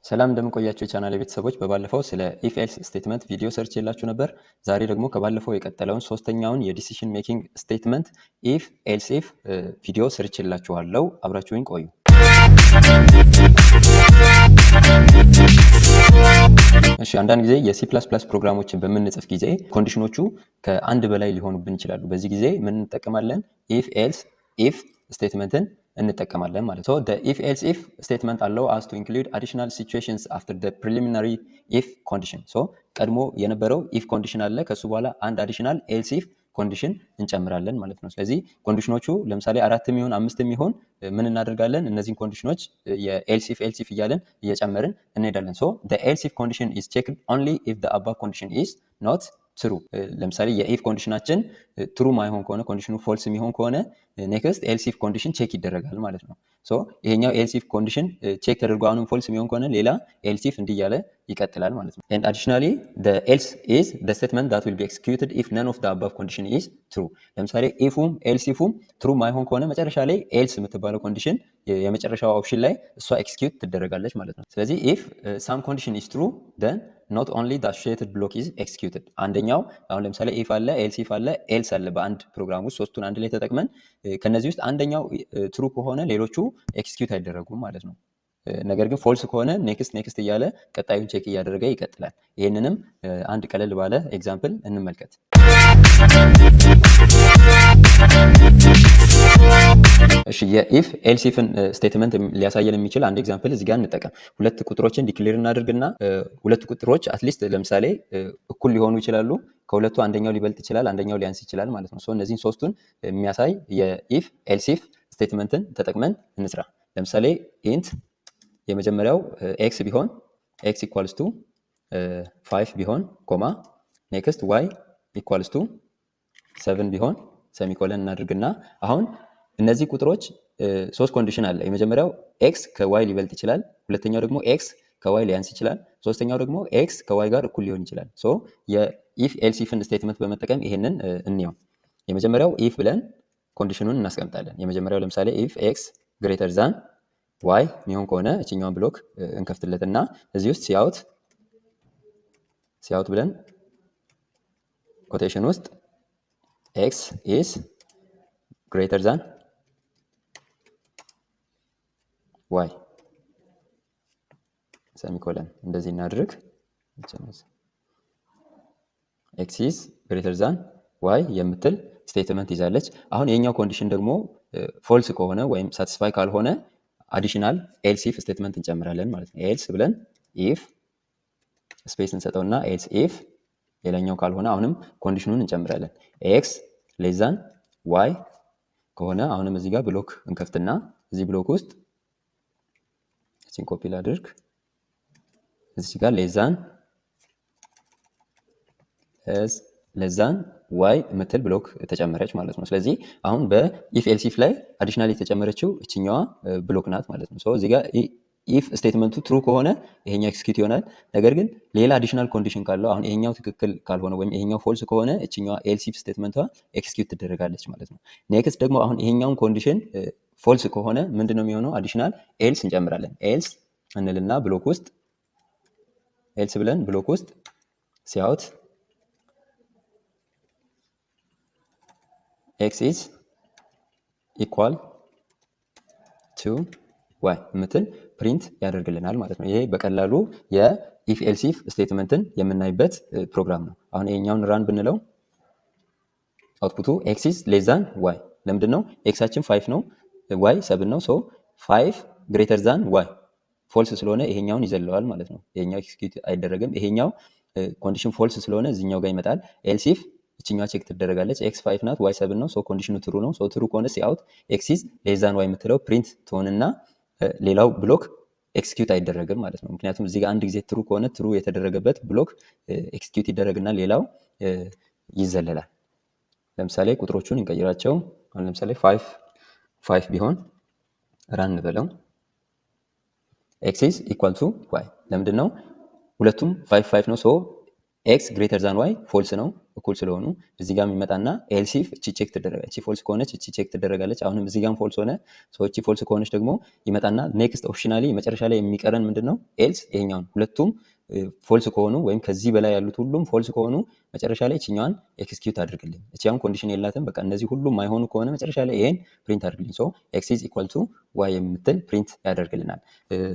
ሰላም እንደምን ቆያችሁ የቻናሌ ቤተሰቦች። በባለፈው ስለ ኢፍ ኤልስ ስቴትመንት ቪዲዮ ሰርቼላችሁ ነበር። ዛሬ ደግሞ ከባለፈው የቀጠለውን ሶስተኛውን የዲሲሽን ሜኪንግ ስቴትመንት ኢፍ ኤልስ ኢፍ ቪዲዮ ሰርቼላችኋለሁ። አብራችሁኝ ቆዩ። እሺ፣ አንዳንድ ጊዜ የሲ ፕላስ ፕላስ ፕሮግራሞችን በምንጽፍ ጊዜ ኮንዲሽኖቹ ከአንድ በላይ ሊሆኑብን ይችላሉ። በዚህ ጊዜ ምን እንጠቀማለን? ኢፍ ኤልስ ኢፍ ስቴትመንትን እንጠቀማለን ማለት ነው። the if else if statement allow us to include additional situations after the preliminary if condition. so ቀድሞ የነበረው if condition አለ፣ ከሱ በኋላ አንድ additional else if ኮንዲሽን እንጨምራለን ማለት ነው። ስለዚህ ኮንዲሽኖቹ ለምሳሌ 4 የሚሆን 5 የሚሆን ምን እናደርጋለን? እነዚህን ኮንዲሽኖች የelse if እያለን እየጨመርን እንሄዳለን። so the else if condition is checked only if the above condition is not ትሩ። ለምሳሌ የኢፍ ኮንዲሽናችን ትሩ ማይሆን ከሆነ ኮንዲሽኑ ፎልስ የሚሆን ከሆነ ኔክስት ኤልስ ኢፍ ኮንዲሽን ቼክ ይደረጋል ማለት ነው። ሶ ይሄኛው ኤልስ ኢፍ ኮንዲሽን ቼክ ተደርጎ አሁንም ፎልስ የሚሆን ከሆነ ሌላ ኤልስ ኢፍ እንዲያለ ይቀጥላል ማለት ነው። and additionally the else is the statement that will be executed if none of the above condition is true. ለምሳሌ ኢፉም ኤልስ ኢፉም ትሩ ማይሆን ከሆነ መጨረሻ ላይ ኤልስ የምትባለው ኮንዲሽን የመጨረሻው ኦፕሽን ላይ እሷ ኤክስኪዩት ትደረጋለች ማለት ነው። ስለዚህ if some condition is true then not only the associated block is executed. አንደኛው አሁን ለምሳሌ if አለ ኤልስ ኢፍ አለ ኤልስ አለ በአንድ ፕሮግራም ውስጥ ሶስቱን አንድ ላይ ተጠቅመን ከነዚህ ውስጥ አንደኛው ትሩ ከሆነ ሌሎቹ ኤክስኪዩት አይደረጉም ማለት ነው። ነገር ግን ፎልስ ከሆነ ኔክስት እያለ ቀጣዩን ቼክ እያደረገ ይቀጥላል። ይህንንም አንድ ቀለል ባለ ኤግዛምፕል እንመልከት። እሺ፣ የኢፍ ኤልስ ኢፍን ስቴትመንት ሊያሳየን የሚችል አንድ ኤግዛምፕል እዚህ ጋር እንጠቀም። ሁለት ቁጥሮችን ዲክሌር እናድርግና ሁለት ቁጥሮች አትሊስት ለምሳሌ እኩል ሊሆኑ ይችላሉ። ከሁለቱ አንደኛው ሊበልጥ ይችላል፣ አንደኛው ሊያንስ ይችላል ማለት ነው። ሶ እነዚህን ሶስቱን የሚያሳይ የኢፍ ኤልስ ኢፍ ስቴትመንትን ተጠቅመን እንስራ። ለምሳሌ ኢንት የመጀመሪያው ኤክስ ቢሆን ኤክስ ኢኳልስ ቱ 5 ቢሆን ኮማ ኔክስት ዋይ ኢኳልስ ቱ 7 ቢሆን ሰሚኮለን እናድርግና አሁን እነዚህ ቁጥሮች ሶስት ኮንዲሽን አለ። የመጀመሪያው ኤክስ ከዋይ ሊበልጥ ይችላል፣ ሁለተኛው ደግሞ ኤክስ ከዋይ ሊያንስ ይችላል፣ ሶስተኛው ደግሞ ኤክስ ከዋይ ጋር እኩል ሊሆን ይችላል። ሶ የኢፍ ኤልስ ኢፍን ስቴትመንት በመጠቀም ይሄንን እንየው። የመጀመሪያው ኢፍ ብለን ኮንዲሽኑን እናስቀምጣለን። የመጀመሪያው ለምሳሌ ኢፍ ኤክስ ግሬተር ዛን ዋይ የሚሆን ከሆነ እችኛውን ብሎክ እንከፍትለትና እዚህ ውስጥ ሲያውት ብለን ኮቴሽን ውስጥ ኤክስ ኢዝ ግሬተር ዛን ዋይ ሰሚኮለን እንደዚህ እናድርግ። ኤክስ ኢዝ ግሬተር ዛን ዋይ የምትል ስቴትመንት ይዛለች። አሁን የኛው ኮንዲሽን ደግሞ ፎልስ ከሆነ ወይም ሳቲስፋይ ካልሆነ አዲሽናል ኤልስ ኢፍ ስቴትመንት እንጨምራለን ማለት ነው። ኤልስ ብለን ኢፍ ስፔስ እንሰጠውና ኤልስ ኢፍ ሌላኛው ካልሆነ አሁንም ኮንዲሽኑን እንጨምራለን። ኤክስ ሌስ ዛን ዋይ ከሆነ አሁንም እዚህ ጋር ብሎክ እንከፍትና እዚህ ብሎክ ውስጥ እቺን ኮፒ ላድርግ። እዚህ ጋር ሌስ ዛን ዋይ ምትል ብሎክ ተጨመረች ማለት ነው። ስለዚህ አሁን በኢፍ ኤልስ ኢፍ ላይ አዲሽናል የተጨመረችው እችኛዋ ብሎክ ናት ማለት ነው። ሶ እዚህ ጋር ኢፍ ስቴትመንቱ ትሩ ከሆነ ይሄኛው ኤክስኪዩት ይሆናል። ነገር ግን ሌላ አዲሽናል ኮንዲሽን ካለው አሁን ይሄኛው ትክክል ካልሆነ ወይም ይሄኛው ፎልስ ከሆነ እችኛዋ ኤልስ ኢፍ ስቴትመንቷ ኤክስኪዩት ትደረጋለች ማለት ነው። ኔክስት ደግሞ አሁን ይሄኛውን ኮንዲሽን ፎልስ ከሆነ ምንድነው የሚሆነው? አዲሽናል ኤልስ እንጨምራለን። ኤልስ እንልና ብሎክ ውስጥ ኤልስ ብለን ብሎክ ውስጥ ሲያውት ኤክስ ኢዝ ኢኳል ቱ ዋይ ምትል ፕሪንት ያደርግልናል ማለት ነው። ይሄ በቀላሉ የኢፍ ኤልስ ኢፍ ስቴትመንትን የምናይበት ፕሮግራም ነው። አሁን ይሄኛውን ራን ብንለው አውትፑቱ ኤክስ ኢዝ ሌስ ዛን ዋይ። ለምንድን ነው? ኤክሳችን 5 ነው፣ ዋይ 7 ነው። ሶ 5 ግሬተር ዛን ዋይ ፎልስ ስለሆነ ይሄኛውን ይዘለዋል ማለት ነው። ይሄኛው ኤክስኪዩት አይደረግም። ይሄኛው ኮንዲሽን ፎልስ ስለሆነ እዚህኛው ጋር ይመጣል። ኤልስ ኢፍ እቺኛዋ ቼክ ትደረጋለች። ኤክስ 5 ናት፣ ዋይ 7 ነው። ሶ ኮንዲሽኑ ትሩ ነው። ሶ ትሩ ከሆነ ሲአውት ኤክስ ኢዝ ሌስ ዛን ዋይ የምትለው ፕሪንት ትሆንና ሌላው ብሎክ ኤክስኪዩት አይደረግም ማለት ነው። ምክንያቱም እዚህ ጋር አንድ ጊዜ ትሩ ከሆነ ትሩ የተደረገበት ብሎክ ኤክስኪዩት ይደረግና ሌላው ይዘለላል። ለምሳሌ ቁጥሮቹን እንቀይራቸው። አሁን ለምሳሌ 5 ቢሆን ራን እንበለው። ኤክስ ኢዝ ኢኳል ቱ ዋይ። ለምንድን ነው? ሁለቱም 5 ነው። ሶ ኤክስ ግሬተር ዛን ዋይ ፎልስ ነው። እኩል ስለሆኑ እዚህ ጋር የሚመጣና ኤልስ ኢፍ እቺ ቼክ ትደረጋለች። እቺ ፎልስ ከሆነች እቺ ቼክ ትደረጋለች። አሁንም እዚህ ጋር ፎልስ ሆነ እቺ ፎልስ ከሆነች ደግሞ ይመጣና ኔክስት ኦፕሽናሊ መጨረሻ ላይ የሚቀረን ምንድነው ኤልስ ይሄኛውን ሁለቱም ፎልስ ከሆኑ ወይም ከዚህ በላይ ያሉት ሁሉም ፎልስ ከሆኑ መጨረሻ ላይ እቺኛዋን ኤክስኪዩት አድርግልኝ። እቺ አሁን ኮንዲሽን የላትም። በቃ እነዚህ ሁሉም ማይሆኑ ከሆነ መጨረሻ ላይ ይሄን ፕሪንት አድርግልኝ። ሶ ኤክስ ኢዝ ኢኳል ቱ ዋይ የምትል ፕሪንት ያደርግልናል።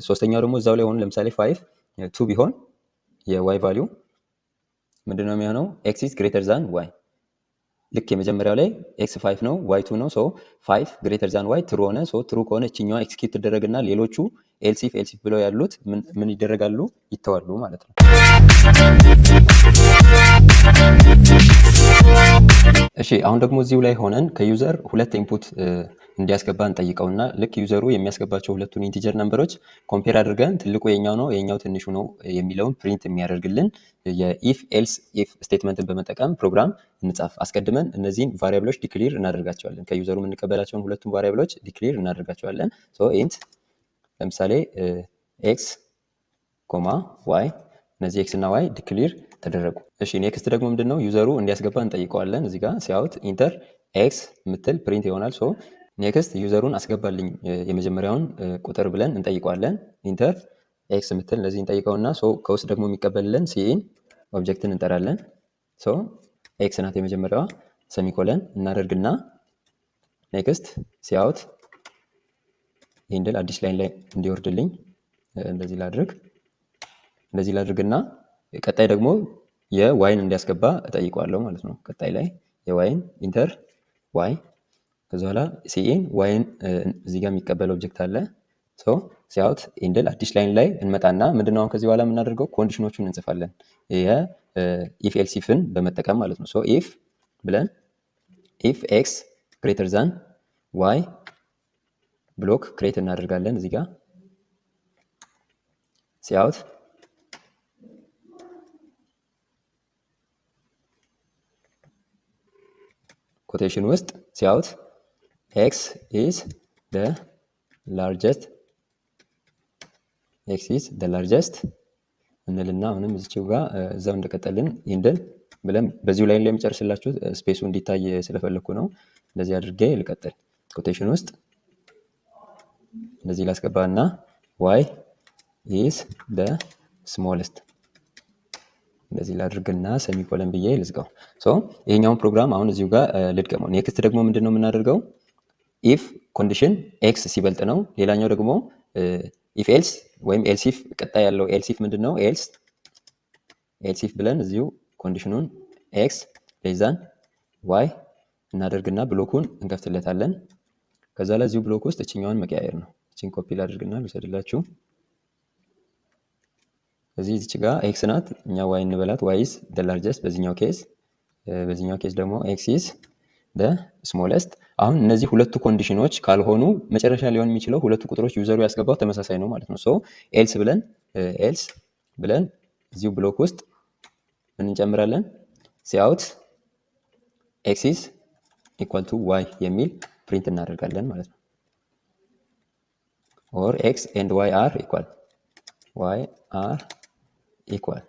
ሶስተኛው ደግሞ እዛው ላይ ሆኖ ለምሳሌ 5 2 ቢሆን የዋይ ቫልዩ ምንድነው የሚሆነው? ኤክስ ኢዝ ግሬተር ዛን ዋይ። ልክ የመጀመሪያው ላይ ኤክስ 5 ነው ዋይ 2 ነው። ሶ 5 ግሬተር ዛን ዋይ ትሩ ሆነ። ሶ ትሩ ከሆነ እቺኛዋ ኤክስኪዩት ትደረግና ሌሎቹ ኤልስ ኢፍ ብለው ያሉት ምን ይደረጋሉ? ይተዋሉ ማለት ነው። እሺ አሁን ደግሞ እዚሁ ላይ ሆነን ከዩዘር ሁለት ኢንፑት እንዲያስገባ እንጠይቀውና ልክ ዩዘሩ የሚያስገባቸው ሁለቱን ኢንቲጀር ነምበሮች ኮምፔር አድርገን ትልቁ የኛው ነው የኛው ትንሹ ነው የሚለውን ፕሪንት የሚያደርግልን የኢፍ ኤልስ ኢፍ ስቴትመንትን በመጠቀም ፕሮግራም እንጻፍ። አስቀድመን እነዚህን ቫሪያብሎች ዲክሊር እናደርጋቸዋለን። ከዩዘሩ የምንቀበላቸውን ሁለቱን ቫሪያብሎች ዲክሊር እናደርጋቸዋለን። ሶ ኢንት ለምሳሌ ኤክስ ኮማ ዋይ፣ እነዚህ ኤክስ እና ዋይ ዲክሊር ተደረጉ። እሺ ኔክስት ደግሞ ምንድነው ዩዘሩ እንዲያስገባ እንጠይቀዋለን። እዚህ ጋር ሲያውት ኢንተር ኤክስ ምትል ፕሪንት ይሆናል። ሶ ኔክስት ዩዘሩን አስገባልኝ የመጀመሪያውን ቁጥር ብለን እንጠይቀዋለን። ኢንተር ኤክስ ምትል ለዚህ እንጠይቀውና ሶ ከውስጥ ደግሞ የሚቀበልልን ሲኢን ኦብጀክትን እንጠራለን። ሶ ኤክስ ናት የመጀመሪያዋ ሰሚኮለን እናደርግና ኔክስት ሲያውት ይሄንድል አዲስ ላይን ላይ እንዲወርድልኝ እንደዚህ ላድርግና ቀጣይ ደግሞ የዋይን እንዲያስገባ እጠይቀዋለሁ ማለት ነው። ቀጣይ ላይ የዋይን ኢንተር ዋይ ከዛ በኋላ ሲኢን ዋይን እዚህ ጋር የሚቀበል ኦብጀክት አለ። ሶ ሲያውት ኢንድል አዲስ ላይን ላይ እንመጣና ምንድነው አሁን ከዚህ በኋላ የምናደርገው ኮንዲሽኖቹን እንጽፋለን የኢፍ ኤልስ ኢፍን በመጠቀም ማለት ነው። ሶ ኢፍ ብለን ኢፍ ኤክስ ግሬተር ዛን ዋይ ብሎክ ክሬት እናደርጋለን። እዚህ ጋር ሲያውት ኮቴሽን ውስጥ ሲያውት ኤክስ ኢዝ ደ ላርጀስት እንልና አሁንም እዚችው ጋር እዛው እንደቀጠልን ኢንድል ብለን በዚሁ ላይ የሚጨርስላችሁ ስፔሱ እንዲታይ ስለፈለኩ ነው። እንደዚህ አድርጌ ልቀጥል። ኮቴሽን ውስጥ እንደዚህ ላስገባና ዋይ ኢዝ ደ ስሞለስት እንደዚህ ላድርግና ሰሚኮለን ብዬ ልዝጋው። ሶ ይሄኛውን ፕሮግራም አሁን እዚሁ ጋር ልድገመው። ኔክስት ደግሞ ምንድነው የምናደርገው? ኢፍ ኮንዲሽን ኤክስ ሲበልጥ ነው። ሌላኛው ደግሞ ኢፍ ኤልስ ወይም ኤልስ ኢፍ ቀጣይ ያለው ኤልስ ኢፍ ምንድነው? ኤልስ ኢፍ ብለን እዚሁ ኮንዲሽኑን ኤክስ ሌዛን ዋይ እናደርግና ብሎኩን እንከፍትለታለን። ከዛ ላይ እዚሁ ብሎክ ውስጥ እችኛዋን መቀያየር ነው። እቺን ኮፒ ላድርግና ልውሰድላችሁ። እዚህ ጋር ኤክስ ናት፣ እኛ ዋይ እንበላት። ዋይ ኢዝ ደ ላርጀስት በዚህኛው ኬዝ ደግሞ ኤክስ ኢዝ ደ ስሞለስት። አሁን እነዚህ ሁለቱ ኮንዲሽኖች ካልሆኑ መጨረሻ ሊሆን የሚችለው ሁለቱ ቁጥሮች ዩዘሩ ያስገባው ተመሳሳይ ነው ማለት ነው። ሶ ኤልስ ብለን እዚሁ ብሎክ ውስጥ ምን እንጨምራለን? ሲአውት ኤክስ ኢዝ ኢኳል ቱ ዋይ የሚል ፕሪንት እናደርጋለን ማለት ነው። ኦር ኤክስ ኤንድ ዋይ አር ኢኳል።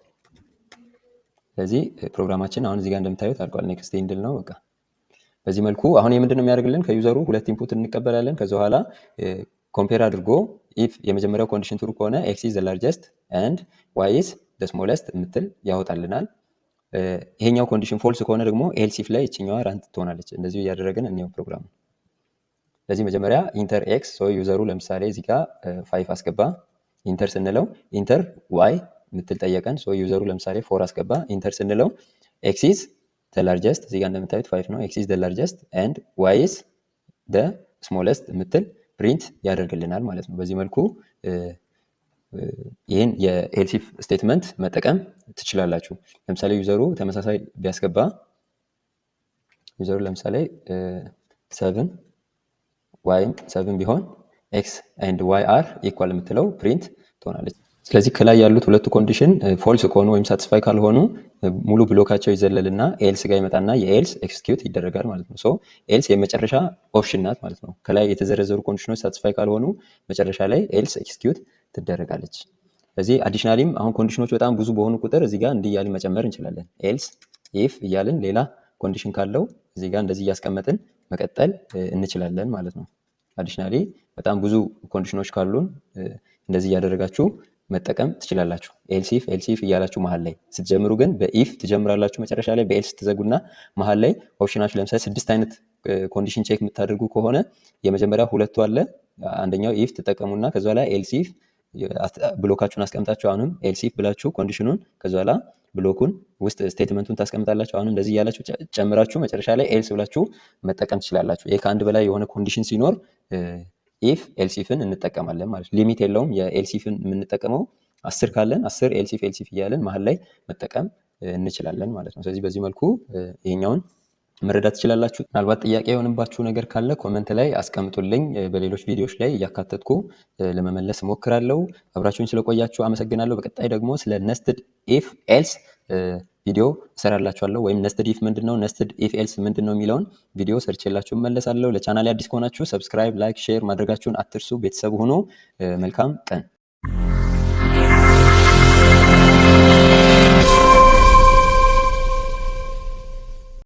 ስለዚህ ፕሮግራማችን አሁን እዚህ ጋር እንደምታዩት አልቋል። ኔክስት ኢንድል ነው በቃ። በዚህ መልኩ አሁን የምንድን ነው የሚያደርግልን? ከዩዘሩ ሁለት ኢንፑት እንቀበላለን። ከዛ በኋላ ኮምፔር አድርጎ ኢፍ የመጀመሪያው ኮንዲሽን ትሩ ከሆነ ኤክስ ኢዝ ዘ ላርጀስት ኤንድ ዋይ ኢዝ ዘ ስሞለስት የምትል ያወጣልናል። ይሄኛው ኮንዲሽን ፎልስ ከሆነ ደግሞ ኤልስ ኢፍ ላይ እችኛዋ ራንት ትሆናለች። እንደዚሁ እያደረግን እንየው ፕሮግራሙ። ስለዚህ መጀመሪያ ኢንተር ኤክስ ዩዘሩ ለምሳሌ እዚህ ጋር 5 አስገባ። ኢንተር ስንለው ኢንተር ዋይ ምትል ጠየቀን። ዩዘሩ ለምሳሌ 4 አስገባ። ኢንተር ስንለው ኤክስ ኢዝ ዘ ላርጀስት እዚህ ጋር እንደምታዩት 5 ነው። ኤክስ ኢዝ ዘ ላርጀስት ኤንድ ዋይ ኢዝ ዘ ስሞለስት ምትል ፕሪንት ያደርግልናል ማለት ነው። በዚህ መልኩ ይህን የኤልስ ኢፍ ስቴትመንት መጠቀም ትችላላችሁ። ለምሳሌ ዩዘሩ ተመሳሳይ ቢያስገባ ዩዘሩ ለምሳሌ 7 ዋይ 7 ቢሆን ኤክስ ኤንድ ዋይ አር ኢኳል የምትለው ፕሪንት ትሆናለች። ስለዚህ ከላይ ያሉት ሁለቱ ኮንዲሽን ፎልስ ከሆኑ ወይም ሳቲስፋይ ካልሆኑ ሙሉ ብሎካቸው ይዘለልና ኤልስ ጋር ይመጣና የኤልስ ኤክስኪዩት ይደረጋል ማለት ነው። ሶ ኤልስ የመጨረሻ ኦፕሽን ናት ማለት ነው። ከላይ የተዘረዘሩ ኮንዲሽኖች ሳቲስፋይ ካልሆኑ መጨረሻ ላይ ኤልስ ኤክስኪዩት ትደረጋለች። ስለዚህ አዲሽናሊም አሁን ኮንዲሽኖች በጣም ብዙ በሆኑ ቁጥር እዚህ ጋር እንዲህ እያልን መጨመር እንችላለን። ኤልስ ኢፍ እያልን ሌላ ኮንዲሽን ካለው እዚህ ጋር እንደዚህ እያስቀመጥን መቀጠል እንችላለን ማለት ነው። አዲሽናሊ በጣም ብዙ ኮንዲሽኖች ካሉን እንደዚህ እያደረጋችሁ መጠቀም ትችላላችሁ። ኤልሲፍ እያላችሁ መሀል ላይ ስትጀምሩ ግን በኢፍ ትጀምራላችሁ። መጨረሻ ላይ በኤልስ ትዘጉና መሀል ላይ ኦፕሽናችሁ ለምሳሌ 6 አይነት ኮንዲሽን ቼክ የምታደርጉ ከሆነ የመጀመሪያ ሁለቱ አለ። አንደኛው ኢፍ ትጠቀሙና ከዛ ላይ ኤልሲፍ ብሎካችሁን አስቀምጣችሁ አሁንም ኤልሲፍ ብላችሁ ኮንዲሽኑን ከዛ ላይ ብሎኩን ውስጥ ስቴትመንቱን ታስቀምጣላችሁ። አሁን እንደዚህ እያላችሁ ጨምራችሁ መጨረሻ ላይ ኤልስ ብላችሁ መጠቀም ትችላላችሁ። ይሄ ከአንድ በላይ የሆነ ኮንዲሽን ሲኖር ኢፍ ኤልሲፍን እንጠቀማለን ማለት ነው። ሊሚት የለውም። የኤልሲፍን የምንጠቀመው 10 ካለን 10 ኤልሲፍ እያለን መሀል ላይ መጠቀም እንችላለን ማለት ነው። ስለዚህ በዚህ መልኩ ይሄኛውን መረዳት ትችላላችሁ። ምናልባት ጥያቄ የሆነባችሁ ነገር ካለ ኮመንት ላይ አስቀምጡልኝ። በሌሎች ቪዲዮዎች ላይ እያካተትኩ ለመመለስ እሞክራለሁ። አብራችሁኝ ስለቆያችሁ አመሰግናለሁ። በቀጣይ ደግሞ ስለ ነስትድ ኢፍ ኤልስ ቪዲዮ እሰራላችኋለሁ። ወይም ነስትድ ኢፍ ምንድነው፣ ነስትድ ኢፍ ኤልስ ምንድነው የሚለውን ቪዲዮ ሰርቼላችሁ እመለሳለሁ። ለቻናሌ አዲስ ከሆናችሁ ሰብስክራይብ፣ ላይክ፣ ሼር ማድረጋችሁን አትርሱ። ቤተሰብ ሁኑ። መልካም ቀን